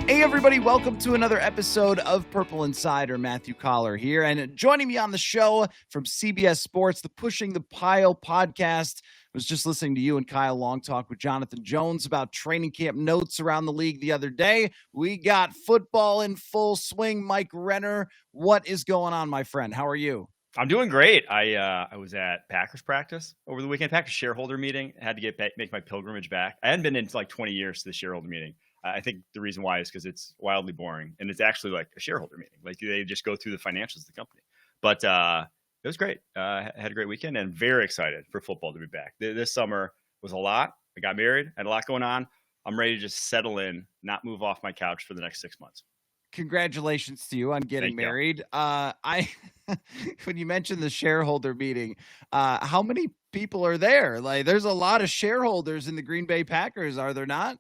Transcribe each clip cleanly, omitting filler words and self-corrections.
Hey everybody, welcome to another episode of Purple Insider. Matthew Coller here, and joining me on the show from CBS Sports, the Pushing the Pile podcast. I was just listening to you and Kyle Long talk with Jonathan Jones about training camp notes around the league the other day. We got football in full swing. Mike Renner, what is going on, my friend? How are you? I'm doing great. I was at Packers practice over the weekend. Packers shareholder meeting. I had to make my pilgrimage back. I hadn't been in like 20 years to the shareholder meeting. I think the reason why is because it's wildly boring, and it's actually like a shareholder meeting. Like they just go through the financials of the company. But it was great. I had a great weekend, and very excited for football to be back. This summer was a lot. I got married, had a lot going on. I'm ready to just settle in, not move off my couch for the next 6 months. Congratulations to you on getting married. When you mentioned the shareholder meeting, how many people are there? Like, there's a lot of shareholders in the Green Bay Packers, are there not?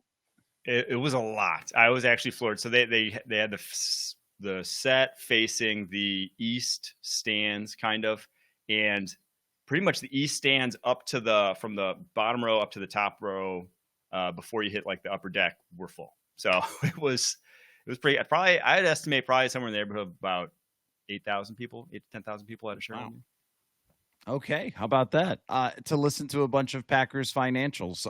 It was a lot. I was actually floored. So they had the set facing the east stands, kind of, and pretty much the east stands up to from the bottom row up to the top row before you hit like the upper deck were full. So it was pretty. I'd estimate probably somewhere in the neighborhood of about 8,000 people, 8 to 10,000 people at a show. Wow. Okay, how about that? To listen to a bunch of Packers financials.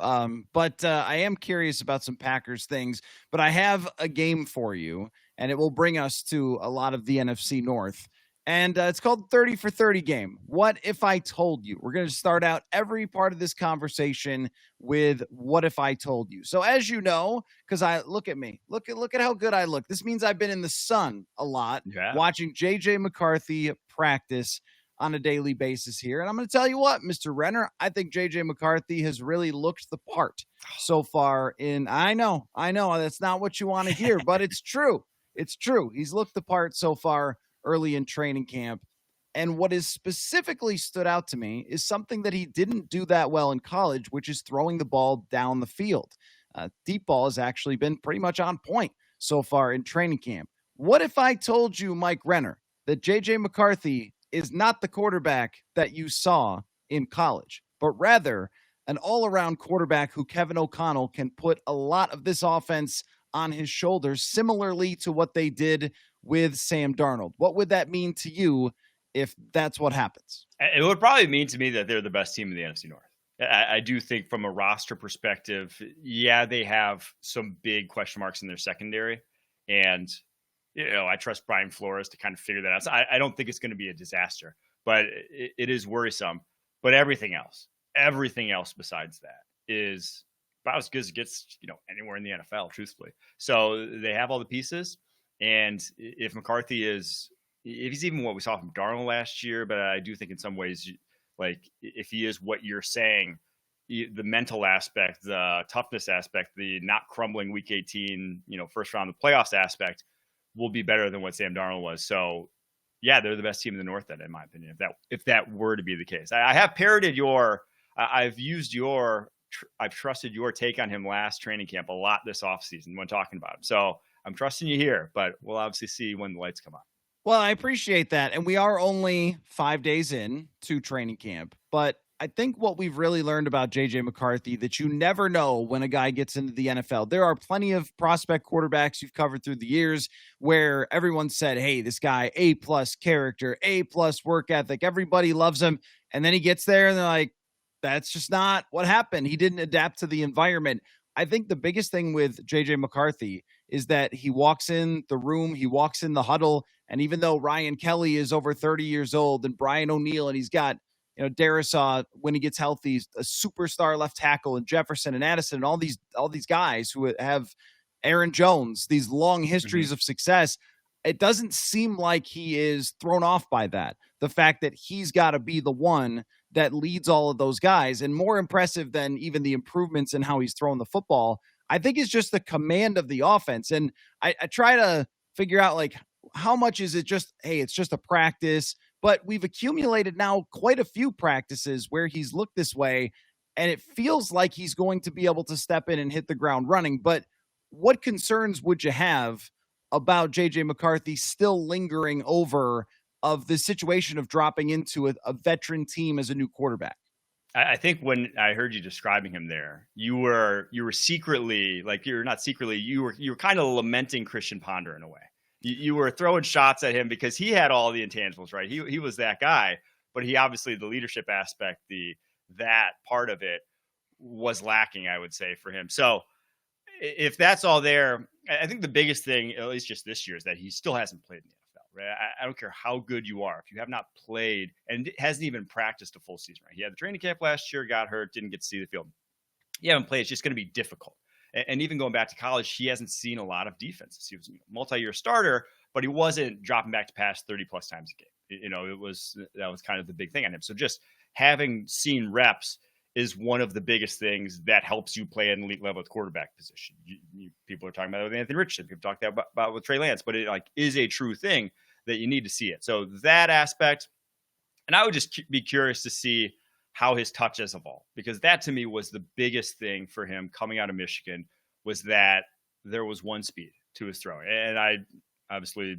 But I am curious about some Packers things, but I have a game for you, and it will bring us to a lot of the NFC North. And it's called 30 for 30 game. What if I told you? We're going to start out every part of this conversation with what if I told you. So as you know, because look at me, look at how good I look. This means I've been in the sun a lot, watching JJ McCarthy practice on a daily basis here. And I'm going to tell you what, Mr. Renner, I think JJ McCarthy has really looked the part so far I know that's not what you want to hear, but it's true. It's true. He's looked the part so far early in training camp. And what has specifically stood out to me is something that he didn't do that well in college, which is throwing the ball down the field. Deep ball has actually been pretty much on point so far in training camp. What if I told you, Mike Renner, that JJ McCarthy is not the quarterback that you saw in college, but rather an all-around quarterback who Kevin O'Connell can put a lot of this offense on his shoulders, similarly to what they did with Sam Darnold? What would that mean to you if that's what happens? It would probably mean to me that they're the best team in the NFC North. I do think from a roster perspective, they have some big question marks in their secondary, and I trust Brian Flores to kind of figure that out. So I don't think it's going to be a disaster, but it is worrisome. But everything else besides that is about as good as it gets, anywhere in the NFL, truthfully. So they have all the pieces. And if McCarthy if he's even what we saw from Darnold last year, but I do think in some ways, like if he is what you're saying, the mental aspect, the toughness aspect, the not crumbling week 18, first round of the playoffs aspect, will be better than what Sam Darnold was. So, they're the best team in the North, then, in my opinion, if that were to be the case. I have parroted I've trusted your take on him last training camp a lot this offseason when talking about him. So I'm trusting you here, but we'll obviously see when the lights come on. Well, I appreciate that. And we are only 5 days in to training camp, but I think what we've really learned about JJ McCarthy, that you never know when a guy gets into the NFL. There are plenty of prospect quarterbacks you've covered through the years where everyone said, hey, this guy, A+ character, A+ work ethic, everybody loves him. And then he gets there and they're like, that's just not what happened. He didn't adapt to the environment. I think the biggest thing with JJ McCarthy is that he walks in the room, he walks in the huddle, and even though Ryan Kelly is over 30 years old and Brian O'Neill, and he's got Darisaw, when he gets healthy, a superstar left tackle, and Jefferson and Addison and all these guys who have Aaron Jones, these long histories of success. It doesn't seem like he is thrown off by that. The fact that he's got to be the one that leads all of those guys, and more impressive than even the improvements in how he's thrown the football, I think is just the command of the offense. And I try to figure out, like, how much is it just, hey, it's just a practice, but we've accumulated now quite a few practices where he's looked this way, and it feels like he's going to be able to step in and hit the ground running. But what concerns would you have about JJ McCarthy still lingering over of the situation of dropping into a veteran team as a new quarterback? I think when I heard you describing him there, you were secretly, like, you're not secretly, you were kind of lamenting Christian Ponder in a way. You were throwing shots at him because he had all the intangibles, right? He was that guy, but he obviously, the leadership aspect, that part of it was lacking, I would say, for him. So if that's all there, I think the biggest thing, at least just this year, is that he still hasn't played in the NFL, right? I don't care how good you are. If you have not played and hasn't even practiced a full season, right? He had the training camp last year, got hurt, didn't get to see the field. You haven't played, it's just going to be difficult. And even going back to college, he hasn't seen a lot of defenses. He was a multi-year starter, but he wasn't dropping back to pass 30 plus times a game. That was kind of the big thing on him. So just having seen reps is one of the biggest things that helps you play at an elite level at quarterback position. People are talking about it with Anthony Richardson. People talk about with Trey Lance, but it is a true thing that you need to see it. So that aspect, and I would just be curious to see how his touch has evolved, because that to me was the biggest thing for him coming out of Michigan, was that there was one speed to his throwing. And I obviously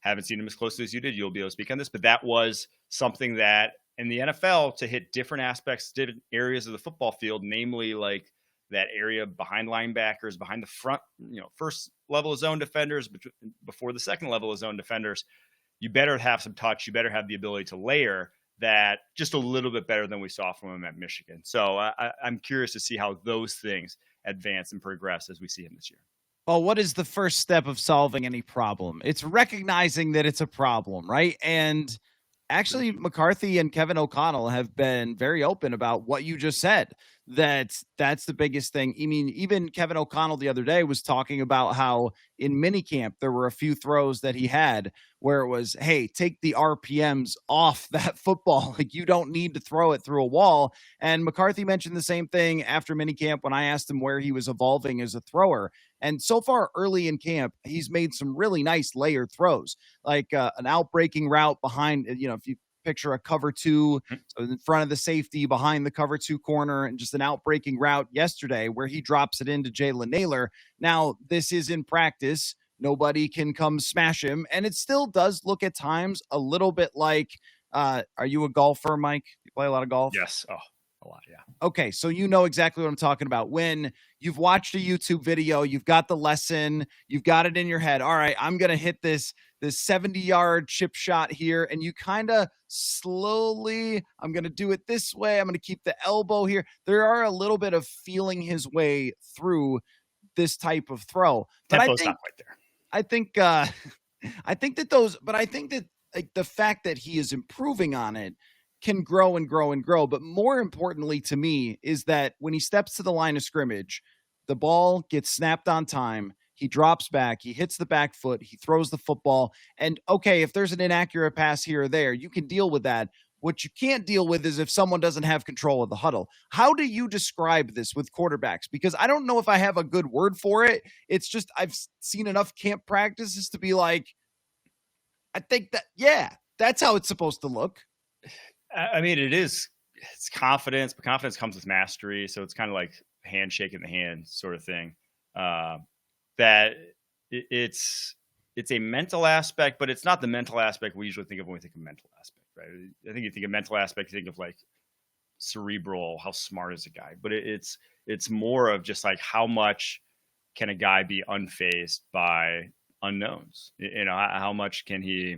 haven't seen him as closely as you did. You'll be able to speak on this, but that was something that in the NFL, to hit different aspects, different areas of the football field, namely like that area behind linebackers, behind the front, first level of zone defenders, before the second level of zone defenders, you better have some touch. You better have the ability to layer that just a little bit better than we saw from him at Michigan. So I'm curious to see how those things advance and progress as we see him this year. Well, what is the first step of solving any problem? It's recognizing that it's a problem, right? And actually, McCarthy and Kevin O'Connell have been very open about what you just said. That's the biggest thing. I mean, even Kevin O'Connell the other day was talking about how in minicamp there were a few throws that he had where it was, hey, take the RPMs off that football. Like, you don't need to throw it through a wall. And McCarthy mentioned the same thing after minicamp when I asked him where he was evolving as a thrower. And so far early in camp, he's made some really nice layered throws, like an out-breaking route behind, if you picture a cover two, so in front of the safety, behind the cover two corner, and just an out-breaking route yesterday where he drops it into Jalen Naylor. Now, this is in practice. Nobody can come smash him. And it still does look at times a little bit like, are you a golfer, Mike? You play a lot of golf? Yes. Oh, a lot, yeah. Okay, so you know exactly what I'm talking about. When you've watched a YouTube video, you've got the lesson, you've got it in your head. All right, I'm going to hit this 70-yard chip shot here, and you kind of slowly, I'm going to do it this way. I'm going to keep the elbow here. There are a little bit of feeling his way through this type of throw. But Tempo's not quite there. I think that like the fact that he is improving on it can grow and grow and grow. But more importantly to me is that when he steps to the line of scrimmage, the ball gets snapped on time. He drops back, he hits the back foot, he throws the football. And okay, if there's an inaccurate pass here or there, you can deal with that. What you can't deal with is if someone doesn't have control of the huddle. How do you describe this with quarterbacks? Because I don't know if I have a good word for it. It's just I've seen enough camp practices to be like, I think that, yeah, that's how it's supposed to look. I mean, it's confidence, but confidence comes with mastery. So it's kind of like handshake in the hand sort of thing. That it's a mental aspect, but it's not the mental aspect we usually think of when we think of mental aspect, right? I think you think of mental aspect, you think of like cerebral, how smart is a guy, but it's more of just like how much can a guy be unfazed by unknowns? How much can he,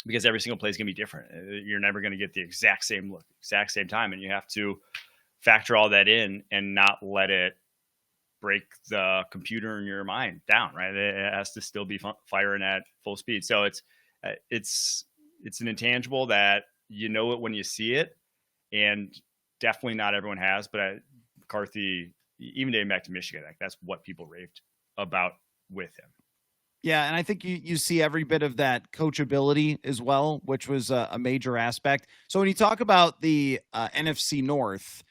because every single play is going to be different. You're never going to get the exact same look, exact same time. And you have to factor all that in and not let it break the computer in your mind down, right? It has to still be firing at full speed. So it's an intangible that you know it when you see it, and definitely not everyone has. But McCarthy, even dating back to Michigan, like that's what people raved about with him. Yeah, and I think you see every bit of that coachability as well, which was a major aspect. So when you talk about the NFC North,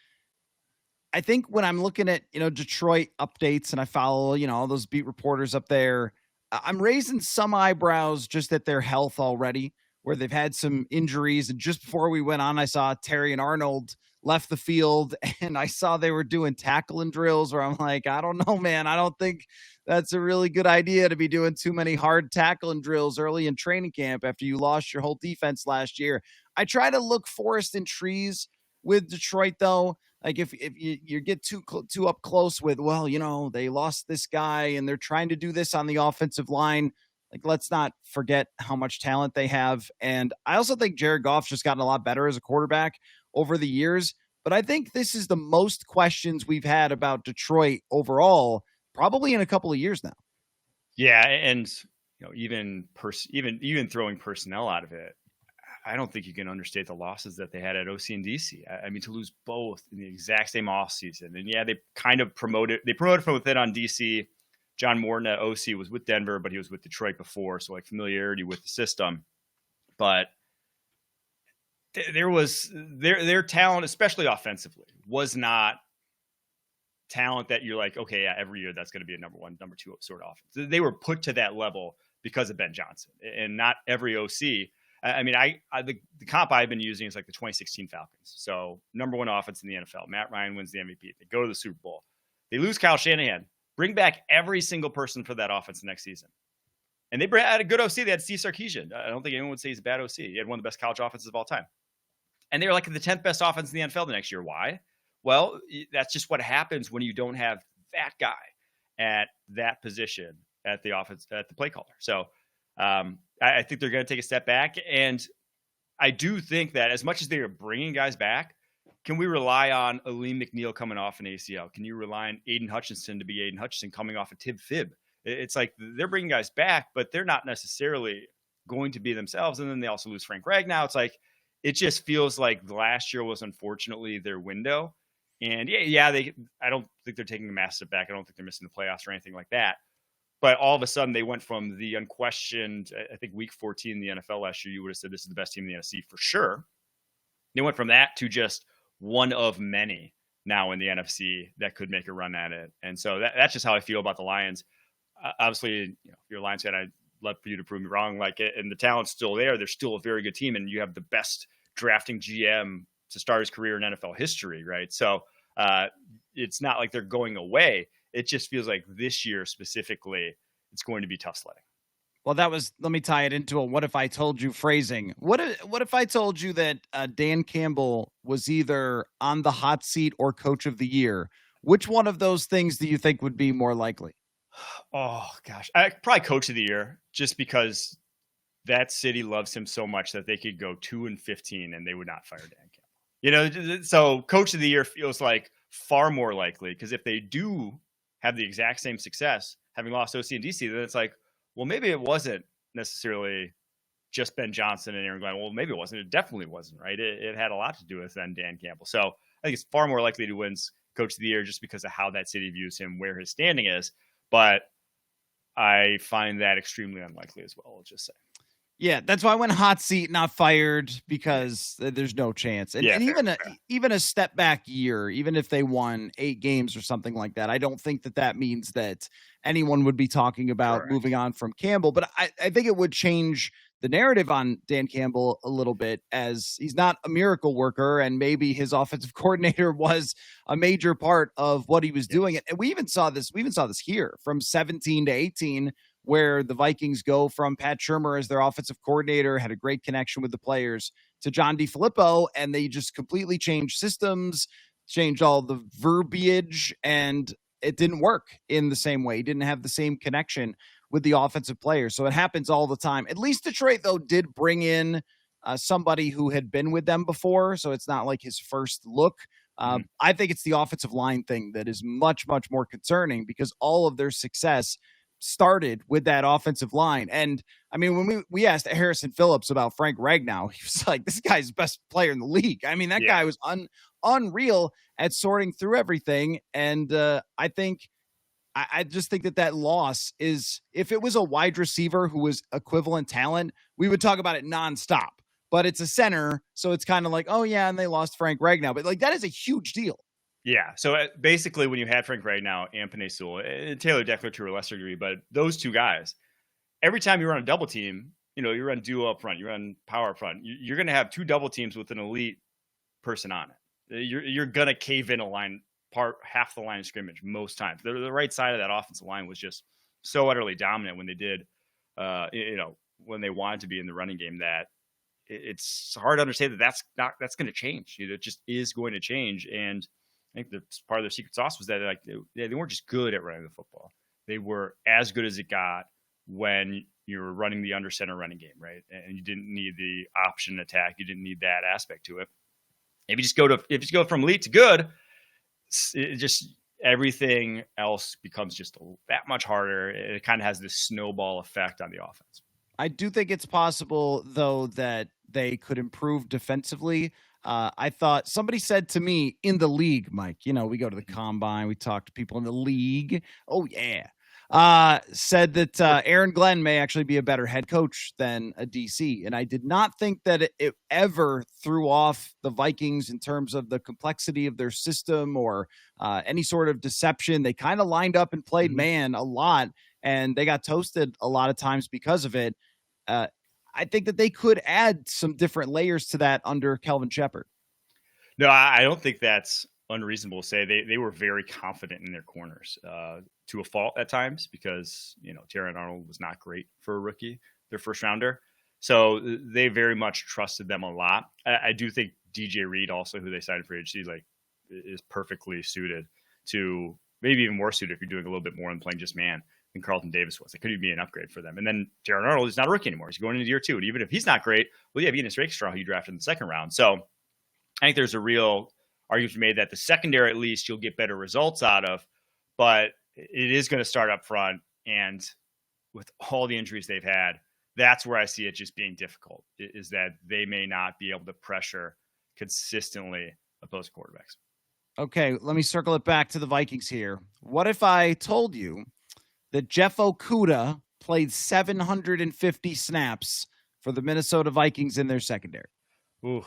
I think when I'm looking at, Detroit updates and I follow, all those beat reporters up there, I'm raising some eyebrows just at their health already, where they've had some injuries. And just before we went on, I saw Terry and Arnold left the field, and I saw they were doing tackling drills where I'm like, I don't know, man. I don't think that's a really good idea to be doing too many hard tackling drills early in training camp after you lost your whole defense last year. I try to look forest and trees with Detroit, though. Like if you get too up close with, well, they lost this guy and they're trying to do this on the offensive line. Like, let's not forget how much talent they have. And I also think Jared Goff's just gotten a lot better as a quarterback over the years. But I think this is the most questions we've had about Detroit overall, probably in a couple of years now. Yeah, and even throwing personnel out of it, I don't think you can understate the losses that they had at OC and DC. I mean, to lose both in the exact same offseason. And yeah, they kind of promoted from within on DC. John Morton at OC was with Denver, but he was with Detroit before. So like familiarity with the system. But there was their talent, especially offensively, was not talent that you're like, okay, yeah, every year that's going to be a number one, number two sort of offense. They were put to that level because of Ben Johnson, and not every OC. I mean, the comp I've been using is like the 2016 Falcons. So number one offense in the NFL. Matt Ryan wins the MVP. They go to the Super Bowl. They lose Kyle Shanahan. Bring back every single person for that offense next season. And they had a good OC. They had Steve Sarkisian. I don't think anyone would say he's a bad OC. He had one of the best college offenses of all time. And they were like the 10th best offense in the NFL the next year. Why? Well, that's just what happens when you don't have that guy at that position at the offense, at the play caller. So I think they're going to take a step back. And I do think that as much as they are bringing guys back, can we rely on Aleem McNeil coming off an ACL? Can you rely on Aiden Hutchinson to be Aiden Hutchinson coming off a tib fib? It's like they're bringing guys back, but they're not necessarily going to be themselves. And then they also lose Frank Ragnow. It's like, it just feels like last year was unfortunately their window. And I don't think they're taking a massive step back. I don't think they're missing the playoffs or anything like that. But all of a sudden they went from the unquestioned, I think week 14 in the NFL last year, you would have said this is the best team in the NFC for sure. They went from that to just one of many now in the NFC that could make a run at it. And so that's just how I feel about the Lions. Obviously, if you're a Lions fan, I'd love for you to prove me wrong. And the talent's still there. They're still a very good team. And you have the best drafting GM to start his career in NFL history, right? So it's not like they're going away. It just feels like this year specifically, it's going to be tough sledding. Well, let me tie it into a what if I told you phrasing. What if I told you that Dan Campbell was either on the hot seat or coach of the year? Which one of those things do you think would be more likely? Oh, gosh. Probably coach of the year, just because that city loves him so much that they could go 2-15 and they would not fire Dan Campbell. So coach of the year feels like far more likely, because if they do have the exact same success, having lost OC and DC, then it's like, well, maybe it wasn't necessarily just Ben Johnson and Aaron Glenn. Well, maybe it wasn't. It definitely wasn't, right? It had a lot to do with then Dan Campbell. So I think it's far more likely to win coach of the year just because of how that city views him, where his standing is. But I find that extremely unlikely as well, I'll just say. Yeah, that's why I went hot seat, not fired, because there's no chance. And, even a step back year, even if they won 8 games or something like that, I don't think that means that anyone would be talking about moving on from Campbell. But I think it would change the narrative on Dan Campbell a little bit, as he's not a miracle worker, and maybe his offensive coordinator was a major part of what he was doing. And we even saw this here from 17 to 18, where the Vikings go from Pat Shurmur as their offensive coordinator, had a great connection with the players, to John DeFilippo, and they just completely changed systems, changed all the verbiage, and it didn't work in the same way. He didn't have the same connection with the offensive players. So it happens all the time. At least Detroit, though, did bring in somebody who had been with them before, so it's not like his first look. I think it's the offensive line thing that is much, much more concerning, because all of their success started with that offensive line. And I mean, when we asked Harrison Phillips about Frank Ragnow, he was like, this guy's the best player in the league. I mean, that guy was unreal at sorting through everything. And I just think that loss is, if it was a wide receiver who was equivalent talent, we would talk about it nonstop. But it's a center, so it's kind of like, oh yeah, and they lost Frank Ragnow. But that is a huge deal. Yeah. So basically, when you had Frank Ragnow and Penei Sewell, and Taylor Decker to a lesser degree, but those two guys, every time you run a double team, you run duo up front, you run power up front, you're going to have 2 double teams with an elite person on it. You're going to cave in a line, half the line of scrimmage most times. The right side of that offensive line was just so utterly dominant when they did, when they wanted to be in the running game, that it's hard to understand that's going to change. It just is going to change. And I think the part of their secret sauce was that like they weren't just good at running the football. They were as good as it got when you were running the under center running game, right? And you didn't need the option attack. You didn't need that aspect to it. If you just go from elite to good, it just everything else becomes just that much harder. It kind of has this snowball effect on the offense. I do think it's possible, though, that they could improve defensively. I thought somebody said to me in the league, Mike, we go to the combine, we talk to people in the league. Oh, yeah. Said that Aaron Glenn may actually be a better head coach than a DC. And I did not think that it ever threw off the Vikings in terms of the complexity of their system or any sort of deception. They kind of lined up and played man a lot, and they got toasted a lot of times because of it. I think that they could add some different layers to that under Kelvin Shepard. No, I don't think that's unreasonable to say. They were very confident in their corners to a fault at times because, Terran Arnold was not great for a rookie, their first rounder. So they very much trusted them a lot. I do think DJ Reed also, who they signed for agency, is perfectly suited to, maybe even more suited if you're doing a little bit more than playing just man than Carlton Davis was. It could even be an upgrade for them. And then Terran Arnold is not a rookie anymore. He's going into year 2. And even if he's not great, well, you have Enos Rakestraw, who you drafted in the second round. So I think there's a real argument made that the secondary, at least, you'll get better results out of, but it is going to start up front. And with all the injuries they've had, that's where I see it just being difficult, is that they may not be able to pressure consistently opposing quarterbacks. Okay, let me circle it back to the Vikings here. What if I told you that Jeff Okudah played 750 snaps for the Minnesota Vikings in their secondary? Ooh,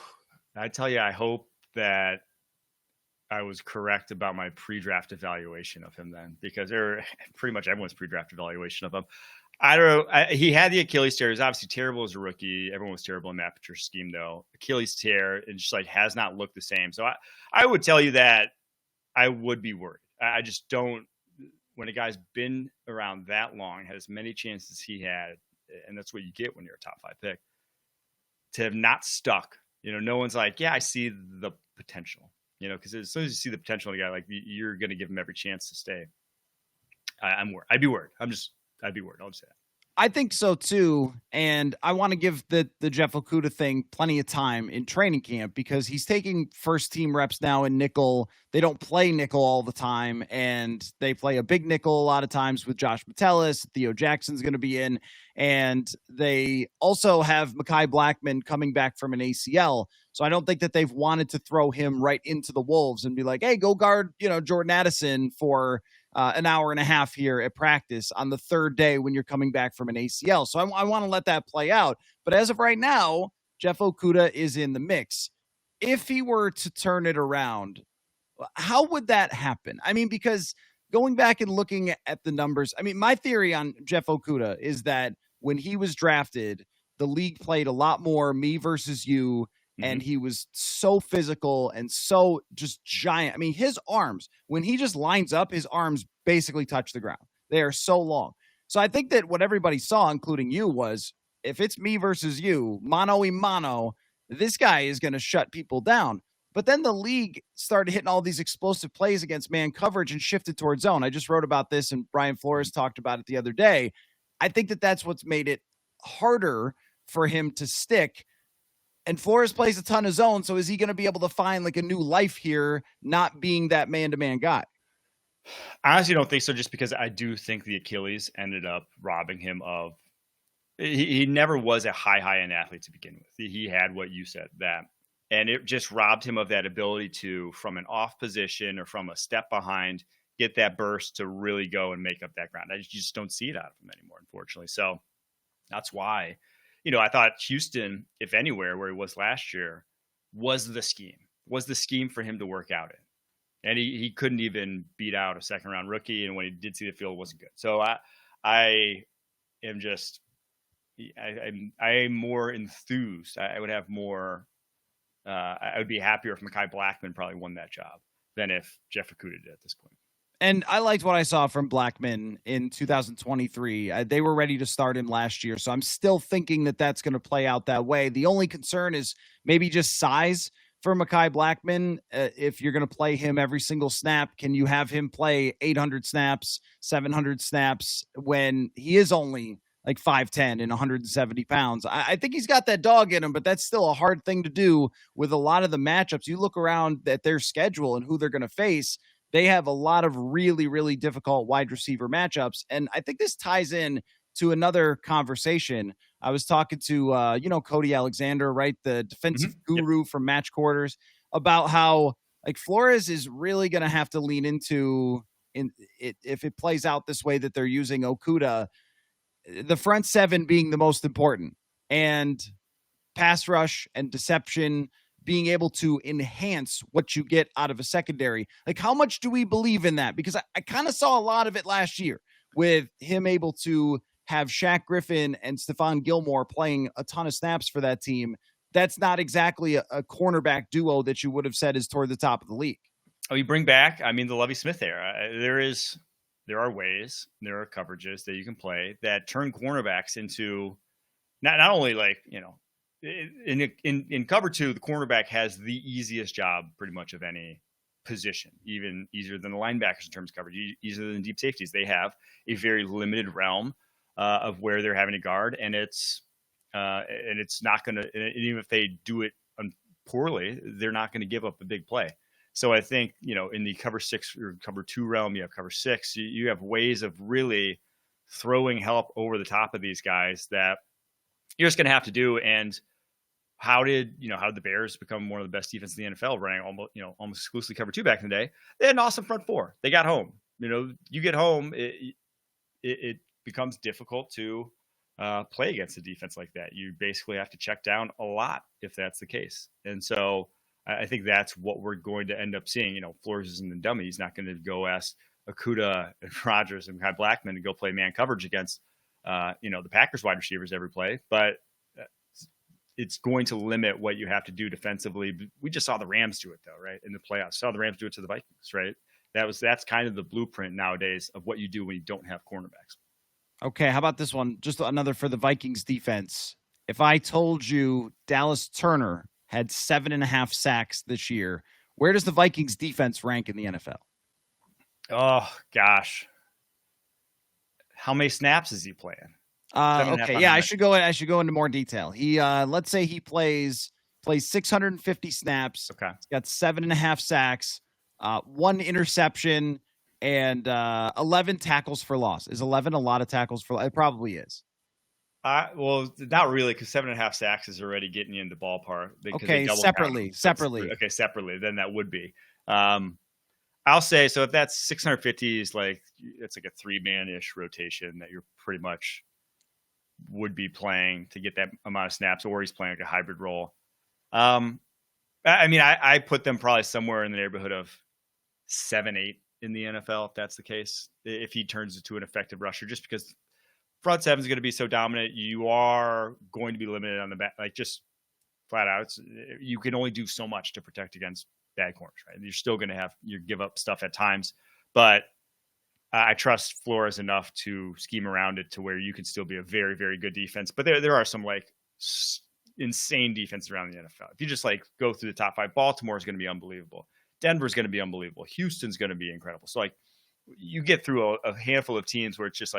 I tell you, I hope that I was correct about my pre-draft evaluation of him then, because pretty much everyone's pre-draft evaluation of him. I don't know. He had the Achilles tear. He was obviously terrible as a rookie. Everyone was terrible in that Patricia scheme, though. Achilles tear, and just has not looked the same. So I would tell you that I would be worried. I just don't. When a guy's been around that long, had as many chances as he had, and that's what you get when you're a top 5 pick, to have not stuck. No one's like, yeah, I see the potential. Because as soon as you see the potential in a guy, you're going to give him every chance to stay. I'm worried. I'd be worried. I'd be worried. I'll just say that. I think so too, and I want to give the Jeff Okudah thing plenty of time in training camp because he's taking first team reps now in nickel. They don't play nickel all the time, and they play a big nickel a lot of times with Josh Metellus. Theo Jackson's going to be in, and they also have Mekhi Blackmon coming back from an ACL. So I don't think that they've wanted to throw him right into the Wolves and be like, hey, go guard, Jordan Addison for an hour and a half here at practice on the third day when you're coming back from an ACL. So I want to let that play out. But as of right now, Jeff Okudah is in the mix. If he were to turn it around, how would that happen? I mean, because going back and looking at the numbers, my theory on Jeff Okudah is that when he was drafted, the league played a lot more me versus you. And he was so physical and so just giant. His arms, when he just lines up, his arms basically touch the ground. They are so long. So I think that what everybody saw, including you, was if it's me versus you, mano a mano, this guy is going to shut people down. But then the league started hitting all these explosive plays against man coverage and shifted towards zone. I just wrote about this, and Brian Flores talked about it the other day. I think that that's what's made it harder for him to stick. And Flores plays a ton of zone, so is he going to be able to find a new life here, not being that man-to-man guy? I honestly don't think so, just because I do think the Achilles ended up robbing him of – he never was a high-end athlete to begin with. He had what you said, that. And it just robbed him of that ability to, from an off position or from a step behind, get that burst to really go and make up that ground. I just don't see it out of him anymore, unfortunately. So that's why – I thought Houston, if anywhere, where he was last year, was the scheme for him to work out in. And he couldn't even beat out a second-round rookie, and when he did see the field, it wasn't good. So I am just I'm more enthused. I would have more I would be happier if Mekhi Blackmon probably won that job than if Jeff Okudah did at this point. And I liked what I saw from Blackman in 2023. They were ready to start him last year. So I'm still thinking that that's going to play out that way. The only concern is maybe just size for Mekhi Blackman. If you're going to play him every single snap, can you have him play 800 snaps, 700 snaps when he is only like 5'10 and 170 pounds? I think he's got that dog in him, but that's still a hard thing to do with a lot of the matchups. You look around at their schedule and who they're going to face. They have a lot of really, really difficult wide receiver matchups. And I think this ties in to another conversation. I was talking to, Cody Alexander, right? The defensive guru from Match Quarters, about how like Flores is really going to have to lean into if it plays out this way that they're using Okudah, the front seven being the most important, and pass rush and deception being able to enhance what you get out of a secondary. Like, how much do we believe in that? Because I kind of saw a lot of it last year with him able to have Shaq Griffin and Stephon Gilmore playing a ton of snaps for that team. That's not exactly a cornerback duo that you would have said is toward the top of the league. Oh, you bring back, the Lovie Smith era. There are ways, there are coverages that you can play that turn cornerbacks into not only like, in cover two, the cornerback has the easiest job pretty much of any position, even easier than the linebackers in terms of coverage, easier than deep safeties. They have a very limited realm of where they're having to guard, and it's not going to, even if they do it poorly, they're not going to give up a big play. So I think, in the cover six or cover two realm, you have cover six, you have ways of really throwing help over the top of these guys that you're just going to have to do. And how did the Bears become one of the best defenses in the NFL, running almost exclusively cover two back in the day? They had an awesome front four. They got home. You get home, it becomes difficult to play against a defense like that. You basically have to check down a lot if that's the case. And so I think that's what we're going to end up seeing. Flores isn't a dummy. He's not going to go ask Okudah and Rodgers and Kai Blackman to go play man coverage against the Packers wide receivers every play, but it's going to limit what you have to do defensively. We just saw the Rams do it though, right? In the playoffs, saw the Rams do it to the Vikings, right? That's kind of the blueprint nowadays of what you do when you don't have cornerbacks. Okay. How about this one? Just another for the Vikings defense. If I told you Dallas Turner had 7.5 sacks this year, where does the Vikings defense rank in the NFL? Oh gosh. How many snaps is he playing? Okay. Yeah, I should go into more detail. He let's say he plays 650 snaps. Okay. He's got 7.5 sacks, 1 interception, and 11 tackles for loss. Is 11 a lot of tackles for loss? It probably is. Well, not really, because 7.5 sacks is already getting you into ballpark. Okay, separately. Okay, separately. Then that would be. I'll say, so if that's 650 is it's like a 3-man-ish rotation that you're pretty much would be playing to get that amount of snaps, or he's playing like a hybrid role. I put them probably somewhere in the neighborhood of 7-8 in the NFL, if that's the case, if he turns into an effective rusher, just because front seven is going to be so dominant. You are going to be limited on the back, just flat out. You can only do so much to protect against bad corners, right? You're still going to you give up stuff at times, but I trust Flores enough to scheme around it to where you can still be a very, very good defense. But there are some insane defense around the NFL. If you just go through the top 5, Baltimore is going to be unbelievable. Denver's going to be unbelievable. Houston's going to be incredible. So you get through a handful of teams where it's just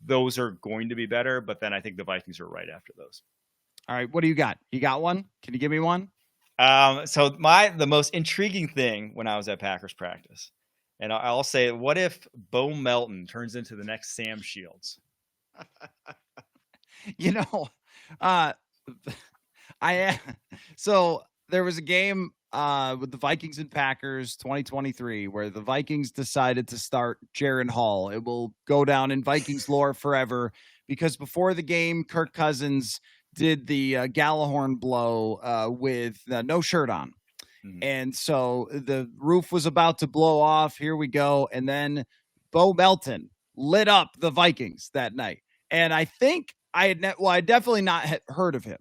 those are going to be better. But then I think the Vikings are right after those. All right. What do you got? You got one? Can you give me one? So the most intriguing thing when I was at Packers practice, and I'll say, what if Bo Melton turns into the next Sam Shields? So there was a game with the Vikings and Packers 2023 where the Vikings decided to start Jaron Hall. It will go down in Vikings lore forever because before the game, Kirk Cousins did the Gallahorn blow with no shirt on. Mm-hmm. And so the roof was about to blow off. Here we go. And then Bo Melton lit up the Vikings that night. And I think I definitely not heard of him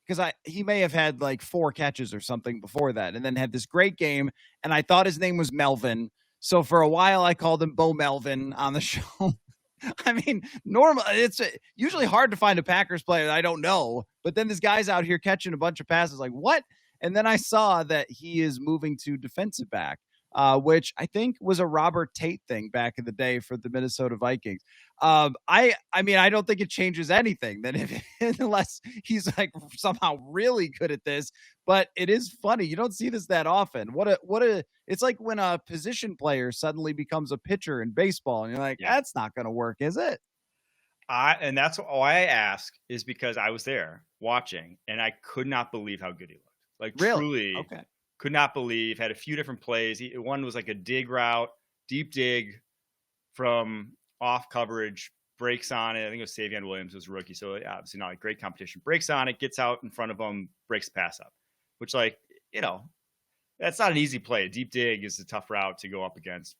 because he may have had 4 catches or something before that and then had this great game. And I thought his name was Melvin. So for a while, I called him Bo Melvin on the show. I mean, normal. It's usually hard to find a Packers player that I don't know, but then this guy's out here catching a bunch of passes. Like, what? And then I saw that he is moving to defensive back, which I think was a Robert Tate thing back in the day for the Minnesota Vikings. I mean, I don't think it changes anything then unless he's like somehow really good at this. But it is funny. You don't see this that often. It's like when a position player suddenly becomes a pitcher in baseball, and you're like, that's not going to work, is it? And that's why I ask, is because I was there watching, and I could not believe how good he looked. Like, really? Truly, okay. Could not believe. Had a few different plays. One was like a dig route, deep dig from off coverage, breaks on it. I think it was Savion Williams was a rookie, so obviously not like great competition. Breaks on it, gets out in front of him, breaks the pass up, which, like, that's not an easy play. A deep dig is a tough route to go up against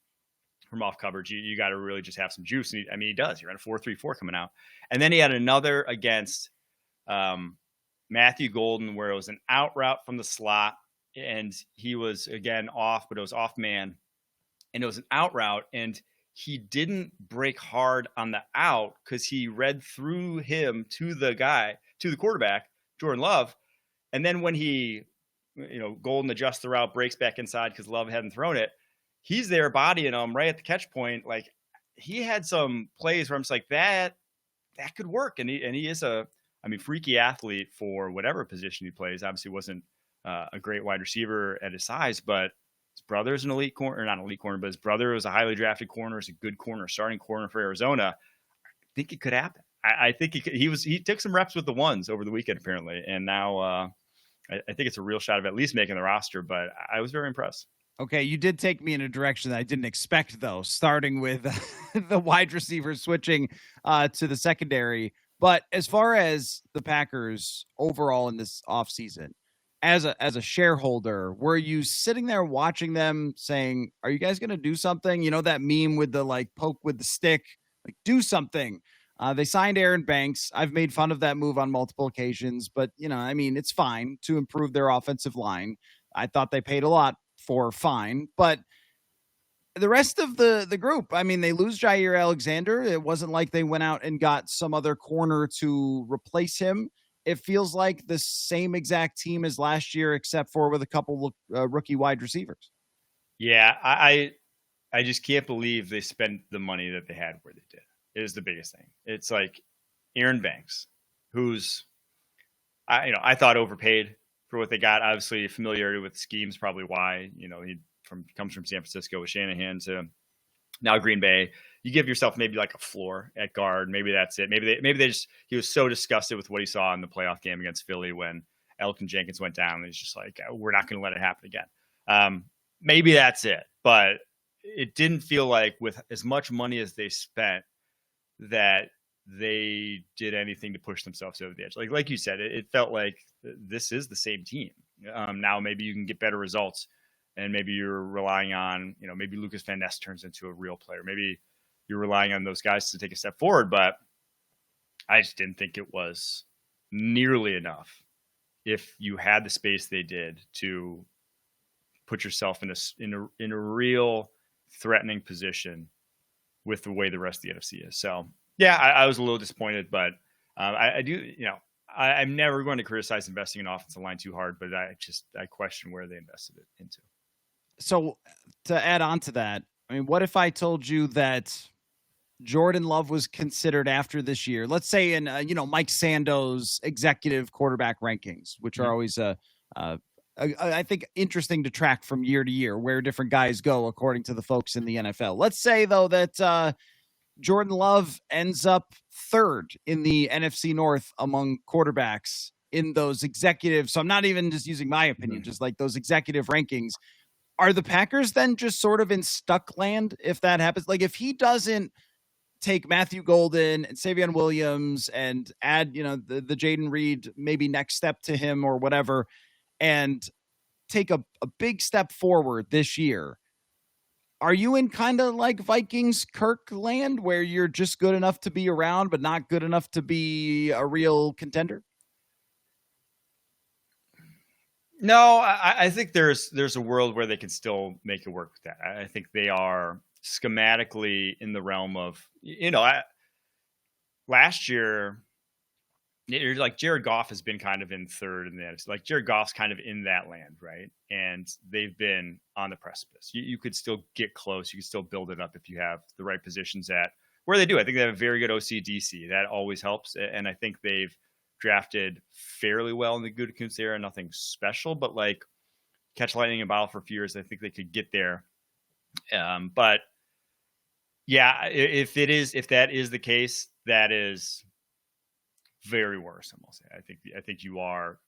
from off coverage. You got to really just have some juice. And he does. He ran a 4.34 coming out. And then he had another against Matthew Golden where it was an out route from the slot. And he was, again, off, but it was off man. And it was an out route. And he didn't break hard on the out because he read through him to the quarterback, Jordan Love. And then when he, Golden adjusts the route, breaks back inside because Love hadn't thrown it, he's there bodying him right at the catch point. Like, he had some plays where I'm just like, that could work. And he is freaky athlete for whatever position he plays. Obviously wasn't a great wide receiver at his size, but his brother's an elite corner, or not an elite corner, but his brother was a highly drafted corner, is a good corner, starting corner for Arizona. I think it could happen. I think he took some reps with the ones over the weekend, apparently. And now I think it's a real shot of at least making the roster, but I was very impressed. Okay, you did take me in a direction that I didn't expect, though, starting with the wide receivers switching to the secondary. But as far as the Packers overall in this offseason, as a shareholder, were you sitting there watching them saying, are you guys going to do something? You know, that meme with the like poke with the stick, like do something. They signed Aaron Banks. I've made fun of that move on multiple occasions, but it's fine to improve their offensive line. I thought they paid a lot for fine, but the rest of the group, they lose Jair Alexander. It wasn't like they went out and got some other corner to replace him. It feels like the same exact team as last year, except for with a couple rookie wide receivers. Yeah, I just can't believe they spent the money that they had where they did. It is the biggest thing. It's like Aaron Banks, who's, I thought overpaid for what they got. Obviously, familiarity with schemes, probably why. He comes from San Francisco with Shanahan to now Green Bay. You give yourself maybe like a floor at guard. Maybe that's it. He was so disgusted with what he saw in the playoff game against Philly when Elton Jenkins went down. And he's just like, we're not going to let it happen again. Maybe that's it. But it didn't feel like with as much money as they spent that they did anything to push themselves over the edge. Like you said, it felt like this is the same team. Now maybe you can get better results, and maybe you're relying on, maybe Lucas Van Ness turns into a real player. Maybe you're relying on those guys to take a step forward, but I just didn't think it was nearly enough if you had the space they did to put yourself in a real threatening position with the way the rest of the NFC is. So yeah, I was a little disappointed, but I do, I'm never going to criticize investing in offensive line too hard, but I question where they invested it into. So to add on to that, what if I told you that Jordan Love was considered after this year, let's say in, Mike Sando's executive quarterback rankings, which are always, I think, interesting to track from year to year where different guys go according to the folks in the NFL. Let's say, though, that Jordan Love ends up third in the NFC North among quarterbacks in those executive. So I'm not even just using my opinion, just like those executive rankings. Are the Packers then just sort of in stuck land if that happens? Like, if he doesn't take Matthew Golden and Savion Williams and add, the Jaden Reed, maybe next step to him or whatever, and take a big step forward this year, are you in kind of like Vikings Kirk land where you're just good enough to be around, but not good enough to be a real contender? No, I think there's a world where they can still make it work with that. I think they are schematically in the realm of, last year, like Jared Goff has been kind of in third in the NFC. Like Jared Goff's kind of in that land, right? And they've been on the precipice. You could still get close. You could still build it up if you have the right positions at where they do. I think they have a very good OC/DC. That always helps. And I think they've drafted fairly well in the Gutekunst era. Nothing special, but like catch lightning in a bottle for a few years. I think they could get there. But yeah, if that is the case, that is very worrisome. I'll say. I think you are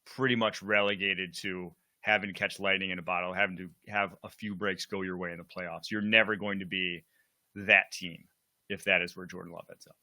pretty much relegated to having to catch lightning in a bottle, having to have a few breaks go your way in the playoffs. You're never going to be that team if that is where Jordan Love ends up.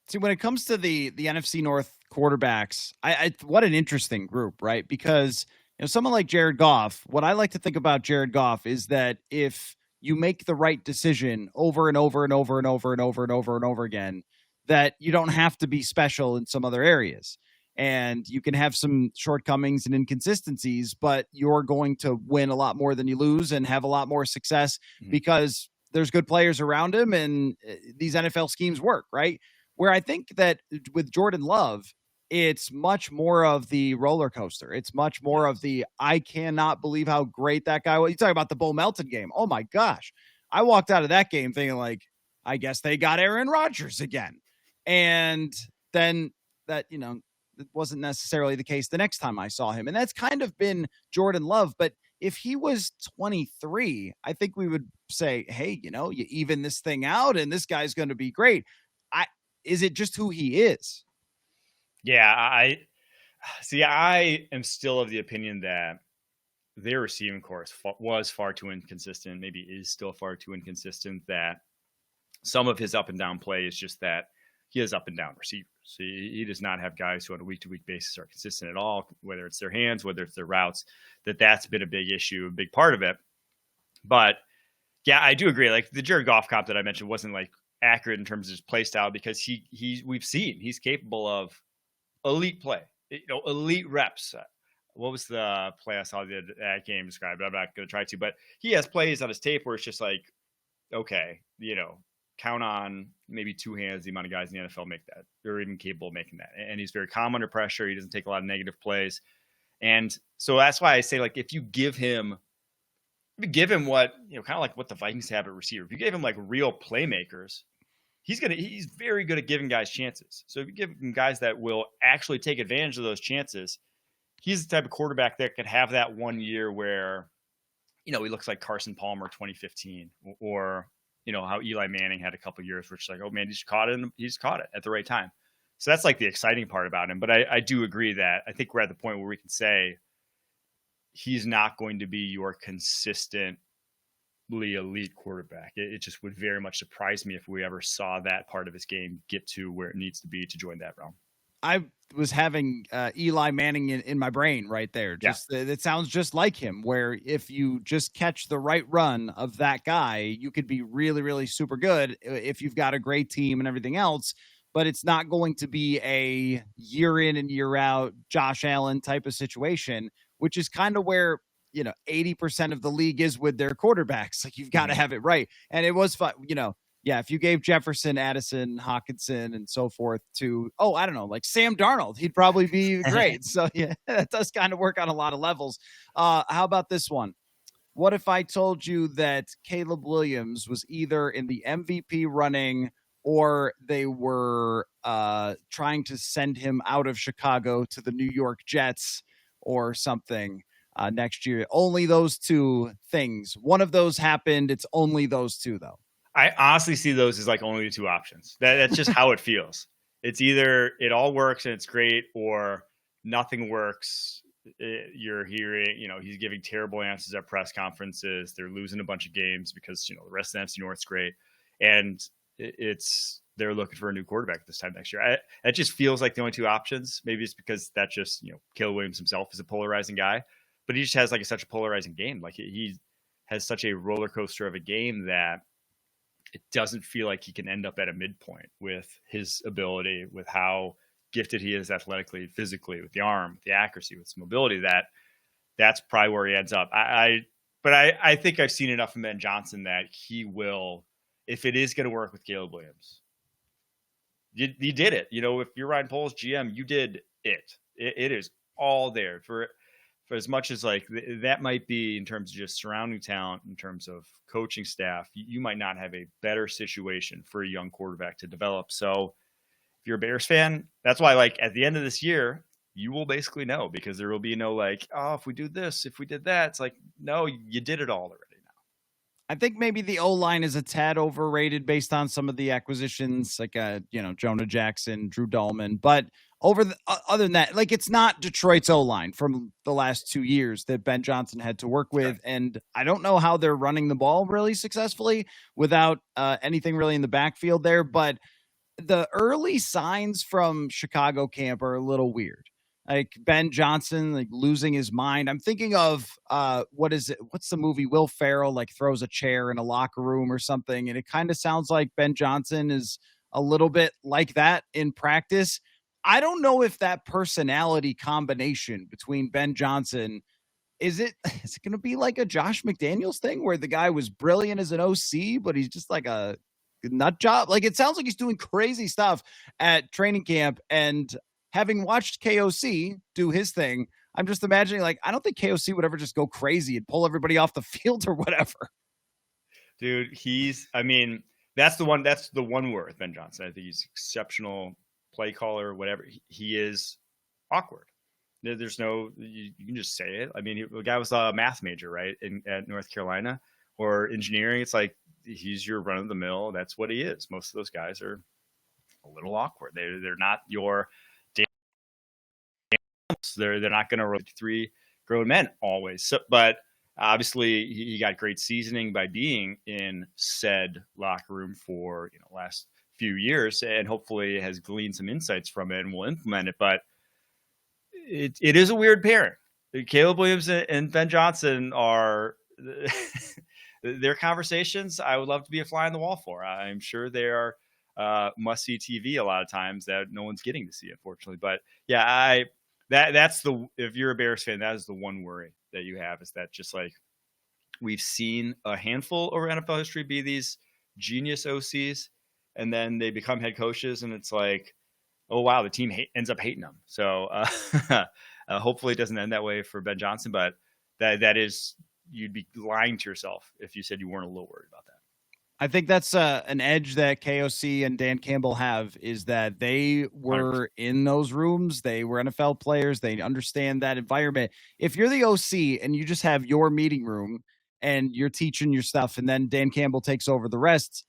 See, when it comes to the NFC North quarterbacks, I what an interesting group, right? Because someone like Jared Goff, what I like to think about Jared Goff is that if you make the right decision over and over and over and over and over and over and over again, that you don't have to be special in some other areas. And you can have some shortcomings and inconsistencies, but you're going to win a lot more than you lose and have a lot more success because there's good players around him and these NFL schemes work, right? Where I think that with Jordan Love, it's much more of the roller coaster. It's much more of the, I cannot believe how great that guy was. You talk about the Bo Melton game. Oh my gosh. I walked out of that game thinking like, I guess they got Aaron Rodgers again. And then that, it wasn't necessarily the case the next time I saw him. And that's kind of been Jordan Love. But if he was 23, I think we would say, hey, you even this thing out and this guy's going to be great. Is it just who he is? Yeah, I am still of the opinion that their receiving corps was far too inconsistent, maybe is still far too inconsistent, that some of his up and down play is just that he has up and down receivers. He does not have guys who on a week-to-week basis are consistent at all, whether it's their hands, whether it's their routes, that's been a big issue, a big part of it. But yeah, I do agree. Like the Jared Goff comp that I mentioned wasn't like accurate in terms of his play style because we've seen he's capable of elite play, elite reps. What was the play I saw that game described? I'm not going to try to, but he has plays on his tape where it's just like, okay, count on maybe two hands the amount of guys in the NFL make that. They're even capable of making that. And he's very calm under pressure. He doesn't take a lot of negative plays. And so that's why I say, like, if you give him what, kind of like what the Vikings have at receiver, if you gave him like real playmakers, he's very good at giving guys chances. So if you give him guys that will actually take advantage of those chances, he's the type of quarterback that could have that 1 year where, he looks like Carson Palmer 2015 or how Eli Manning had a couple of years where it's like, oh man, he's caught it at the right time. So that's like the exciting part about him. But I do agree that I think we're at the point where we can say he's not going to be your consistently elite quarterback. It just would very much surprise me if we ever saw that part of his game get to where it needs to be to join that realm. I was having Eli Manning in my brain right there. It sounds just like him, where if you just catch the right run of that guy, you could be really, really super good if you've got a great team and everything else. But it's not going to be a year in and year out Josh Allen type of situation, which is kind of where 80% of the league is with their quarterbacks. Like you've got to have it right. And it was fun, if you gave Jefferson, Addison, Hawkinson, and so forth to, I don't know, like Sam Darnold, he'd probably be great. So yeah, that does kind of work on a lot of levels. How about this one? What if I told you that Caleb Williams was either in the MVP running or they were trying to send him out of Chicago to the New York Jets or something next year? Only those two things. One of those happened. It's only those two, though. I honestly see those as like only the two options. That's just how it feels. It's either it all works and it's great, or nothing works. You're hearing, he's giving terrible answers at press conferences. They're losing a bunch of games because, the rest of the NFC North's great. And they're looking for a new quarterback this time next year. It just feels like the only two options. Maybe it's because that just, Caleb Williams himself is a polarizing guy, but he just has like such a polarizing game. Like he has such a roller coaster of a game that it doesn't feel like he can end up at a midpoint with his ability, with how gifted he is athletically, physically, with the arm, with the accuracy, with his mobility, that that's probably where he ends up. But I think I've seen enough from Ben Johnson that he will, if it is going to work with Caleb Williams, you did it. If you're Ryan Poles GM, you did it. It is all there for as much as like that might be in terms of just surrounding talent, in terms of coaching staff, you might not have a better situation for a young quarterback to develop. So if you're a Bears fan, that's why like at the end of this year, you will basically know, because there will be no like, oh, if we do this, if we did that, it's like, no, you did it all already. I think maybe the O-line is a tad overrated based on some of the acquisitions, like Jonah Jackson, Drew Dahlman. But other than that, like, it's not Detroit's O-line from the last 2 years that Ben Johnson had to work with. Sure. And I don't know how they're running the ball really successfully without anything really in the backfield there. But the early signs from Chicago camp are a little weird. Like Ben Johnson, like losing his mind. I'm thinking of what is it? What's the movie? Will Ferrell like throws a chair in a locker room or something, and it kind of sounds like Ben Johnson is a little bit like that in practice. I don't know if that personality combination between Ben Johnson is it going to be like a Josh McDaniels thing where the guy was brilliant as an OC, but he's just like a nut job. Like it sounds like he's doing crazy stuff at training camp, and having watched KOC do his thing, I'm just imagining, like, I don't think KOC would ever just go crazy and pull everybody off the field or whatever. Dude, that's the one word, Ben Johnson. I think he's exceptional play caller, whatever. He is awkward. There's no, you can just say it. I mean, the guy was a math major, right, at North Carolina, or engineering. It's like, he's your run of the mill. That's what he is. Most of those guys are a little awkward. They're not your, they're not going to roll 3 grown men always. So, but obviously he got great seasoning by being in said locker room for last few years, and hopefully has gleaned some insights from it and will implement it. But it is a weird pairing. Caleb Williams and Ben Johnson are their conversations. I would love to be a fly on the wall for. I'm sure they are must see TV a lot of times that no one's getting to see, unfortunately. But yeah, that's if you're a Bears fan, that is the one worry that you have, is that just like we've seen a handful over NFL history be these genius OCs, and then they become head coaches, and it's like, oh wow, the team ends up hating them. So hopefully it doesn't end that way for Ben Johnson, but that is, you'd be lying to yourself if you said you weren't a little worried about that. I think that's an edge that KOC and Dan Campbell have, is that they were 100%. In those rooms. They were NFL players. They understand that environment. If you're the OC and you just have your meeting room and you're teaching your stuff, and then Dan Campbell takes over the rest,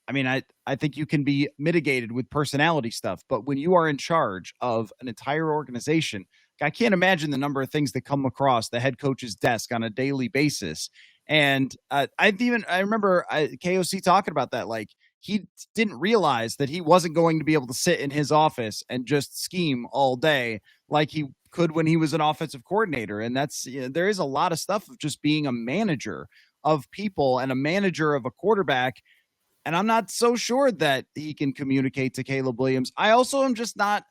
I mean, I think you can be mitigated with personality stuff. But when you are in charge of an entire organization, I can't imagine the number of things that come across the head coach's desk on a daily basis. And I remember KOC talking about that. Like, he didn't realize that he wasn't going to be able to sit in his office and just scheme all day like he could when he was an offensive coordinator. And that's, there is a lot of stuff of just being a manager of people and a manager of a quarterback. And I'm not so sure that he can communicate to Caleb Williams. I also am just not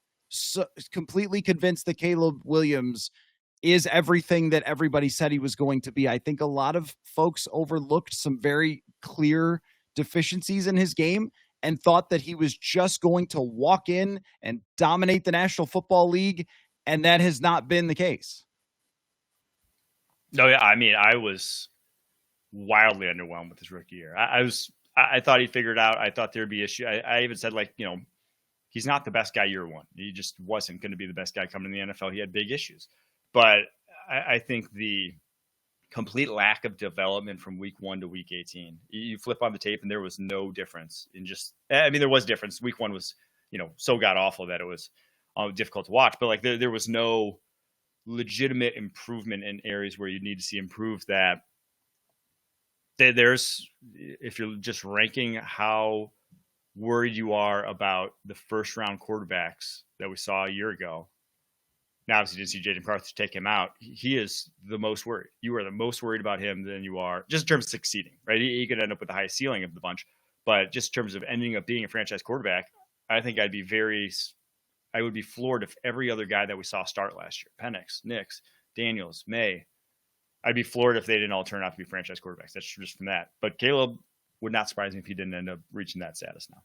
completely convinced that Caleb Williams is everything that everybody said he was going to be. I think a lot of folks overlooked some very clear deficiencies in his game and thought that he was just going to walk in and dominate the National Football League, and that has not been the case. No, yeah, I mean, I was wildly underwhelmed with his rookie year. I thought he figured out. I thought there'd be issue. I even said, like, he's not the best guy year one. He just wasn't going to be the best guy coming in the NFL. He had big issues. But I think the complete lack of development from week 1 to week 18, you flip on the tape and there was no difference in there was difference. Week 1 was, so god awful that it was difficult to watch, but like there was no legitimate improvement in areas where you need to see improved. That there's, if you're just ranking how worried you are about the first round quarterbacks that we saw a year ago. Now, obviously, you didn't see JJ McCarthy take him out. He is the most worried. You are the most worried about him than you are, just in terms of succeeding, right? He could end up with the highest ceiling of the bunch, but just in terms of ending up being a franchise quarterback, I think I would be floored if every other guy that we saw start last year, Penix, Nix, Daniels, May, I'd be floored if they didn't all turn out to be franchise quarterbacks. That's just from that. But Caleb would not surprise me if he didn't end up reaching that status now.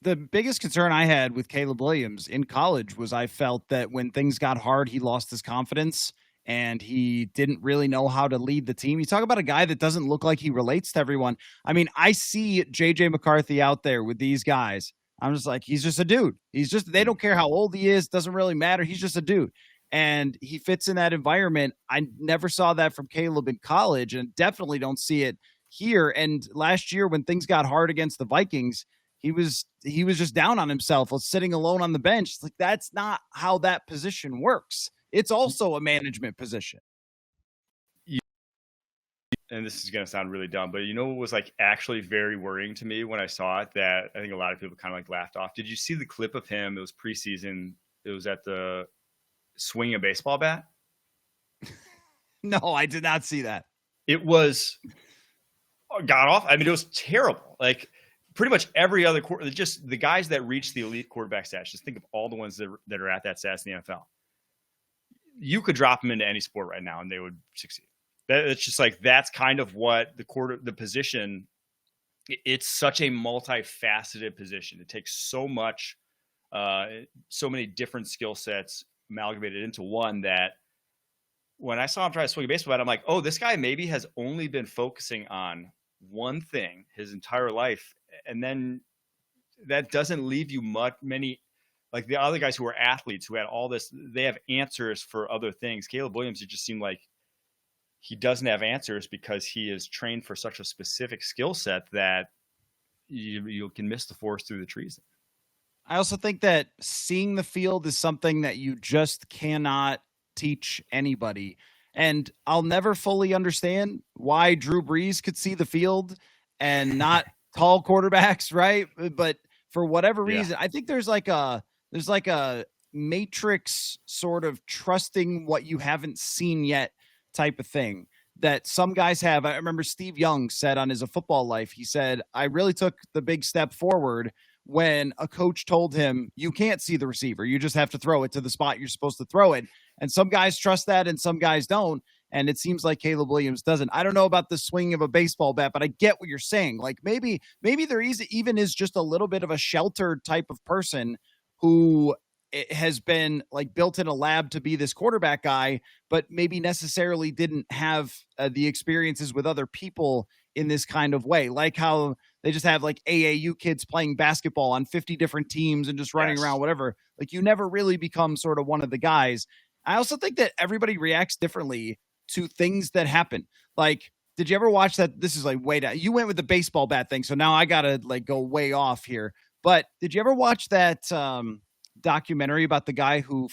The biggest concern I had with Caleb Williams in college was I felt that when things got hard, he lost his confidence and he didn't really know how to lead the team. You talk about a guy that doesn't look like he relates to everyone. I mean, I see JJ McCarthy out there with these guys. I'm just like, he's just a dude. They don't care how old he is. Doesn't really matter. He's just a dude. And he fits in that environment. I never saw that from Caleb in college and definitely don't see it here. And last year when things got hard against the Vikings, he was just down on himself, sitting alone on the bench. It's like, that's not how that position works. It's also a management position. And this is going to sound really dumb, but what was like actually very worrying to me when I saw it, that I think a lot of people kind of like laughed off. Did you see the clip of him? It was preseason. It was at the swing a baseball bat. No, I did not see that. It was got off. I mean, it was terrible. Like pretty much every other quarter, just the guys that reach the elite quarterback stats. Just think of all the ones that are at that stats in the NFL. You could drop them into any sport right now and they would succeed. It's just like, that's kind of what the position, it's such a multifaceted position. It takes so much, so many different skill sets amalgamated into one, that when I saw him try to swing a baseball bat, I'm like, oh, this guy maybe has only been focusing on one thing his entire life. And then that doesn't leave you many, like the other guys who are athletes who had all this, they have answers for other things. Caleb Williams, it just seemed like he doesn't have answers because he is trained for such a specific skill set that you can miss the forest through the trees. I also think that seeing the field is something that you just cannot teach anybody. And I'll never fully understand why Drew Brees could see the field and not tall quarterbacks, right? But for whatever reason, I think there's like a matrix sort of trusting what you haven't seen yet type of thing that some guys have. I remember Steve Young said on his A Football Life, he said, I really took the big step forward when a coach told him, you can't see the receiver. You just have to throw it to the spot you're supposed to throw it. And some guys trust that and some guys don't. And it seems like Caleb Williams doesn't. I don't know about the swing of a baseball bat, but I get what you're saying. Like maybe there even is just a little bit of a sheltered type of person who has been like built in a lab to be this quarterback guy, but maybe necessarily didn't have the experiences with other people in this kind of way. Like how they just have like AAU kids playing basketball on 50 different teams and just running around, whatever. Like you never really become sort of one of the guys. I also think that everybody reacts differently to things that happen. Like, did you ever watch that? This is like way down. You went with the baseball bat thing. So now I got to like go way off here, but did you ever watch that, documentary about the guy who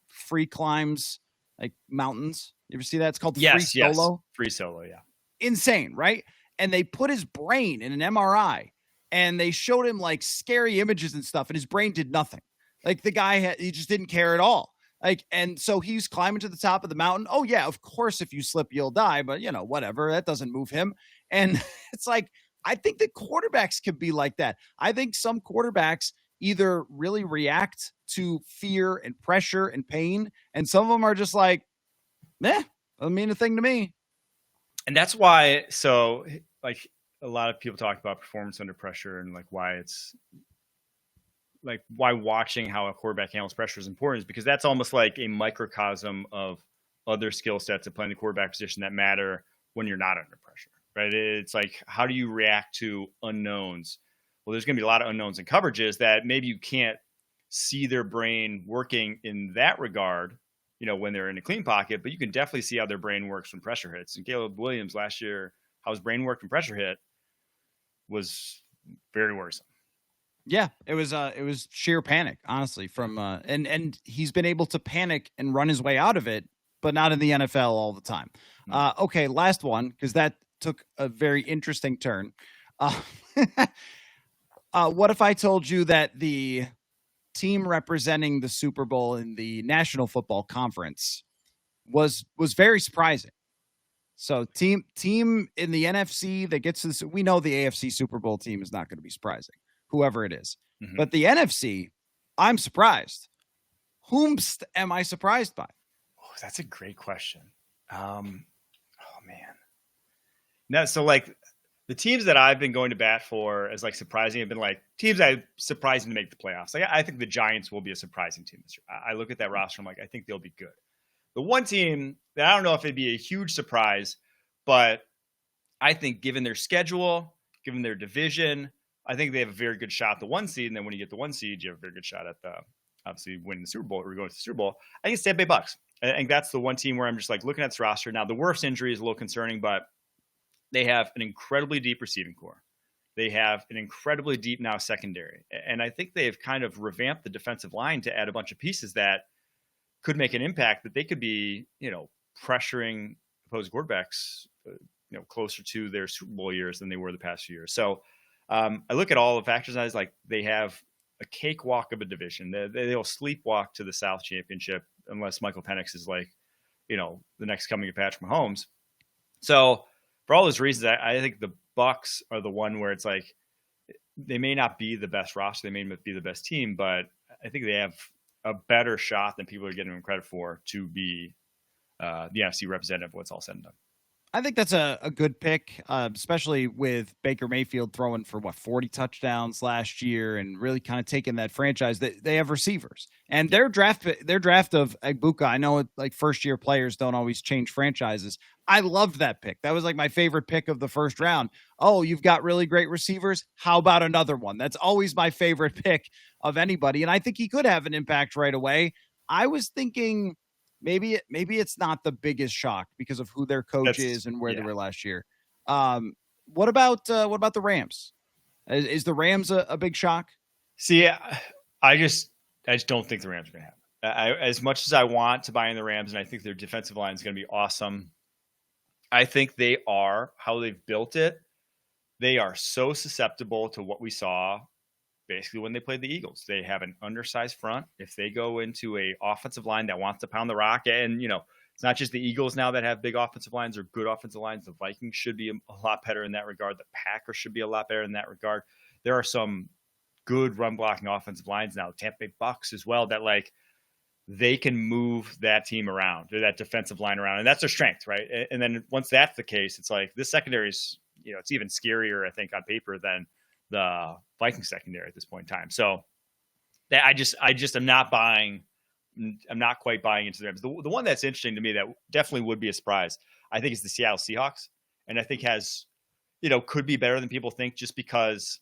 free climbs like mountains? You ever see that? It's called Free Solo. Free Solo, yeah. Insane, right? And they put his brain in an MRI and they showed him like scary images and stuff, and his brain did nothing. Like the guy he just didn't care at all. Like, and so he's climbing to the top of the mountain. Oh yeah, of course if you slip you'll die, but whatever, that doesn't move him. And it's like, I think that quarterbacks can be like that. I think some quarterbacks either really react to fear and pressure and pain, and some of them are just like, doesn't mean a thing to me. And that's why, so like a lot of people talk about performance under pressure and like why it's like why watching how a quarterback handles pressure is important, is because that's almost like a microcosm of other skill sets that play in the quarterback position that matter when you're not under pressure, right? It's like, how do you react to unknowns? Well, there's going to be a lot of unknowns and coverages that maybe you can't see their brain working in that regard, when they're in a clean pocket, but you can definitely see how their brain works when pressure hits. And Caleb Williams last year, how his brain worked when pressure hit was very worrisome. Yeah, it was sheer panic, honestly, from and he's been able to panic and run his way out of it, but not in the NFL all the time. Okay, last one, because that took a very interesting turn. What if I told you that the team representing the Super Bowl in the National Football Conference was very surprising? So team in the NFC that gets to this, we know the AFC Super Bowl team is not going to be surprising, whoever it is. Mm-hmm. But the NFC, I'm surprised. Whomst am I surprised by? Oh, that's a great question. Oh man. No, so like the teams that I've been going to bat for as like surprising have been like teams that surprising to make the playoffs. Like I think the Giants will be a surprising team this year. I look at that roster, I'm like, I think they'll be good. The one team that I don't know if it'd be a huge surprise, but I think given their schedule, given their division, I think they have a very good shot at the 1 seed. And then when you get the 1 seed, you have a very good shot at the obviously winning the Super Bowl or going to the Super Bowl. I think it's Tampa Bay Bucks. I think that's the one team where I'm just like looking at this roster. Now, the worst injury is a little concerning, but they have an incredibly deep receiving core. They have an incredibly deep now secondary. And I think they have kind of revamped the defensive line to add a bunch of pieces that could make an impact, that they could be, pressuring opposing quarterbacks, closer to their Super Bowl years than they were the past few years. So I look at all the factors and I was like, they have a cakewalk of a division. They'll sleepwalk to the South Championship unless Michael Penix is like, the next coming of Patrick Mahomes. So for all those reasons, I think the Bucks are the one where it's like they may not be the best roster, they may not be the best team, but I think they have a better shot than people are getting them credit for to be the NFC representative when it's all said and done. I think that's a good pick, especially with Baker Mayfield throwing for 40 touchdowns last year and really kind of taking that franchise. They have receivers, and their draft of Egbuka. I know like first year players don't always change franchises. I loved that pick. That was like my favorite pick of the first round. Oh, you've got really great receivers. How about another one? That's always my favorite pick of anybody. And I think he could have an impact right away. I was thinking maybe it's not the biggest shock because of who their coach is and where they were last year. What about the Rams? Is the Rams a big shock? See, I just don't think the Rams are going to happen. As much as I want to buy in the Rams, and I think their defensive line is going to be awesome, I think they are, how they've built it, they are so susceptible to what we saw basically when they played the Eagles. They have an undersized front. If they go into a offensive line that wants to pound the rock, and it's not just the Eagles now that have big offensive lines or good offensive lines. The Vikings should be a lot better in that regard. The Packers should be a lot better in that regard. There are some good run blocking offensive lines now. Tampa Bay Bucks as well, that like they can move that team around, or that defensive line around. And that's their strength, right? And then once that's the case, it's like this secondary is, it's even scarier, I think, on paper than the Vikings secondary at this point in time. So that I just am not buying. I'm not quite buying into the Rams. The one that's interesting to me that definitely would be a surprise, I think, is the Seattle Seahawks. And I think has, could be better than people think, just because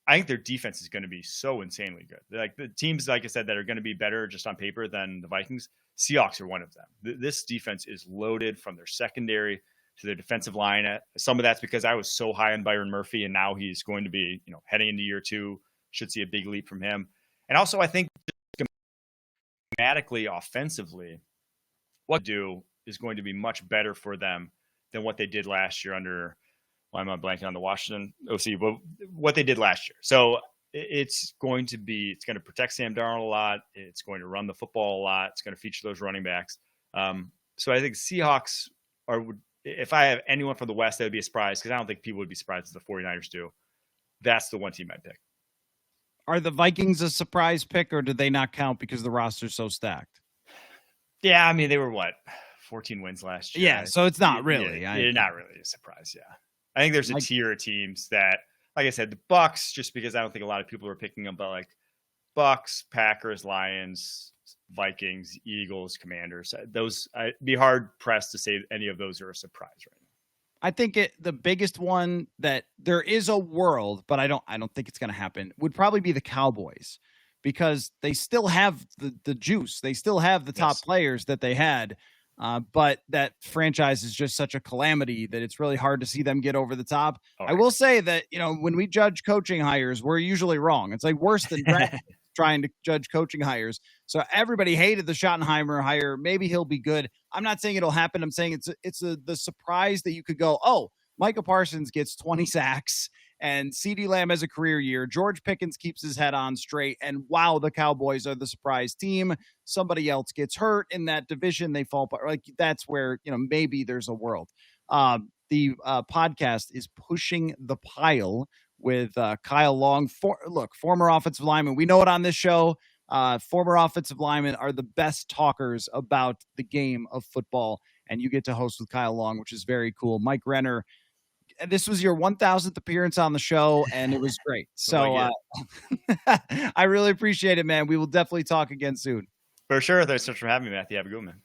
I think their defense is going to be so insanely good. Like the teams, like I said, that are going to be better just on paper than the Vikings, Seahawks are one of them. This defense is loaded from their secondary to their defensive line. Some of that's because I was so high on Byron Murphy, and now he's going to be, heading into year 2, should see a big leap from him. And also, I think schematically, offensively, what to do is going to be much better for them than what they did last year under, why am I blanking on the Washington OC, but what they did last year. So it's going to protect Sam Darnold a lot. It's going to run the football a lot. It's going to feature those running backs. So I think Seahawks if I have anyone from the West, that would be a surprise, because I don't think people would be surprised as the 49ers do. That's the one team I'd pick. Are the Vikings a surprise pick, or do they not count because the roster's so stacked? Yeah, I mean, they were 14 wins last year. Yeah, so it's not really. They're not really a surprise, yeah. I think there's a tier of teams that, like I said, the Bucks, just because I don't think a lot of people are picking them, but like Bucks, Packers, Lions, Vikings, Eagles, Commanders, those, I'd be hard pressed to say any of those are a surprise right now. I think the biggest one that there is a world, but I don't think it's going to happen, would probably be the Cowboys, because they still have the juice. They still have the top players that they had. But that franchise is just such a calamity that it's really hard to see them get over the top. I will say that, when we judge coaching hires, we're usually wrong. It's like worse than trying to judge coaching hires. So everybody hated the Schottenheimer hire. Maybe he'll be good. I'm not saying it'll happen. I'm saying it's the surprise that you could go, oh, Micah Parsons gets 20 sacks and CeeDee Lamb has a career year. George Pickens keeps his head on straight. And wow, the Cowboys are the surprise team. Somebody else gets hurt in that division. They fall apart. Like that's where, maybe there's a world. The podcast is Pushing the Pile with Kyle Long. Former offensive lineman. We know it on this show. Former offensive linemen are the best talkers about the game of football. and you get to host with Kyle Long, which is very cool. Mike Renner, this was your 1000th appearance on the show, and it was great. So I really appreciate it, man. We will definitely talk again soon. For sure. Thanks so much for having me, Matthew. Have a good one, man.